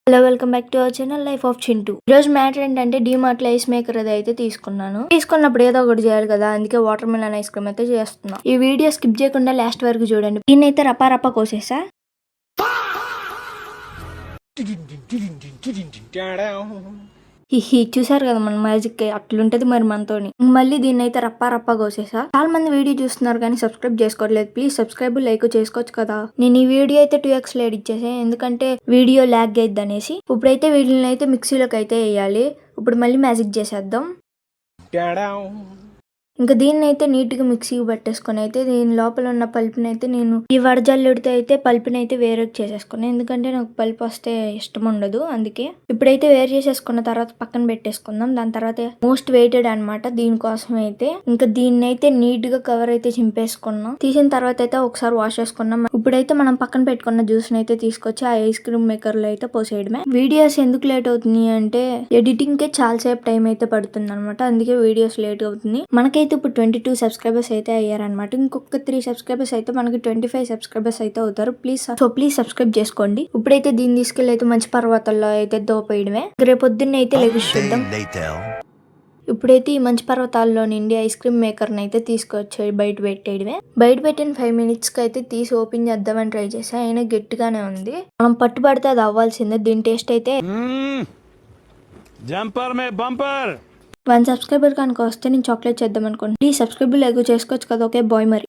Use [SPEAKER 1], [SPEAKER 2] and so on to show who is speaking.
[SPEAKER 1] Hello welcome back to our channel life of Chintu. ఈ రోజు matter ఏంటంటే డీమార్ట్ లో ఐస్ మేకర్ అయితే తీసుకున్నప్పుడు ఏదో ఒకటి చేయాలి కదా, అందుకే వాటర్ మిలన్ ఐస్ క్రీమ్ అయితే చేస్తున్నా. ఈ వీడియో స్కిప్ చేయకుండా లాస్ట్ వరకు చూడండి. దీన్ని అయితే రపా కోసేసా. చూసారు కదా మన మ్యాజిక్ అట్లుంటది మరి మనతోని. మళ్ళీ దీన్ని అయితే రప్పా కోసేసా. చాలా మంది వీడియో చూస్తున్నారు కానీ సబ్స్క్రైబ్ చేసుకోవట్లేదు. ప్లీజ్ సబ్స్క్రైబ్ లైక్ చేసుకోవచ్చు కదా. నేను ఈ వీడియో అయితే 2x లేట్ ఇచ్చేసా, ఎందుకంటే వీడియో ల్యాగ్ అయ్యిద్ది అనేసి. ఇప్పుడైతే వీటిని అయితే మిక్సీలోకి అయితే వేయాలి. ఇప్పుడు మళ్ళీ మ్యాజిక్ చేసేద్దాం. ఇంకా దీన్ని అయితే నీట్ గా మిక్సీకి పట్టేసుకొని అయితే దీని లోపల ఉన్న పల్పుని అయితే నేను ఈ వడజల్లుడితో అయితే పల్పుని అయితే వేరే చేసేసుకున్నాను, ఎందుకంటే నాకు పల్పు వస్తే ఇష్టం ఉండదు. అందుకే ఇప్పుడైతే వేరు చేసేసుకున్న తర్వాత పక్కన పెట్టేసుకుందాం. దాని తర్వాత మోస్ట్ వెయిటెడ్ అనమాట దీనికోసం అయితే ఇంకా దీన్ని అయితే నీట్ గా కవర్ అయితే చింపేసుకున్నాం. తీసిన తర్వాత అయితే ఒకసారి వాష్ చేసుకున్నాం. ఇప్పుడైతే మనం పక్కన పెట్టుకున్న జ్యూస్ అయితే తీసుకొచ్చి ఆ ఐస్ క్రీమ్ మేకర్ లో అయితే పోసేయడమే. వీడియోస్ ఎందుకు లేట్ అవుతుంది అంటే ఎడిటింగ్ కే చాలా సేపు టైం అయితే పడుతుంది అనమాట, అందుకే వీడియోస్ లేట్ అవుతుంది. మనకైతే ఇప్పుడు 22 సబ్స్క్రైబర్స్ అయితే అయ్యారనమాట. ఇంకొక 3 సబ్స్క్రైబర్స్ అయితే మనకి 25 సబ్స్క్రైబర్స్ అయితే అవుతారు. ప్లీజ్ సబ్స్క్రైబ్ చేసుకోండి. ఇప్పుడైతే దీన్ని తీసుకెళ్ళి అయితే మంచి పర్వతాల్లో అయితే దోపేయడమే. రేపు పొద్దున్న అయితే లెగిసి చూద్దాం. ఇప్పుడైతే ఈ మంచి పర్వతాల్లో నుండి ఐస్ క్రీమ్ మేకర్ అయితే తీసుకొచ్చి బయట పెట్టేయడమే. బయట పెట్టిన 5 minutes కి అయితే తీసి ఓపెన్ చేద్దామని ట్రై చేసా, అయినా గట్టిగానే ఉంది. మనం పట్టుబడితే అది అవ్వాల్సిందే. దీని టేస్ట్ అయితే 1 సబ్స్క్రైబర్ కనుక వస్తే నేను చాక్లెట్ చేద్దాం అనుకోండి. ప్లీజ్ సబ్స్క్రైబ్ చేసుకోవచ్చు కదా. ఓకే బాయ్ మరి.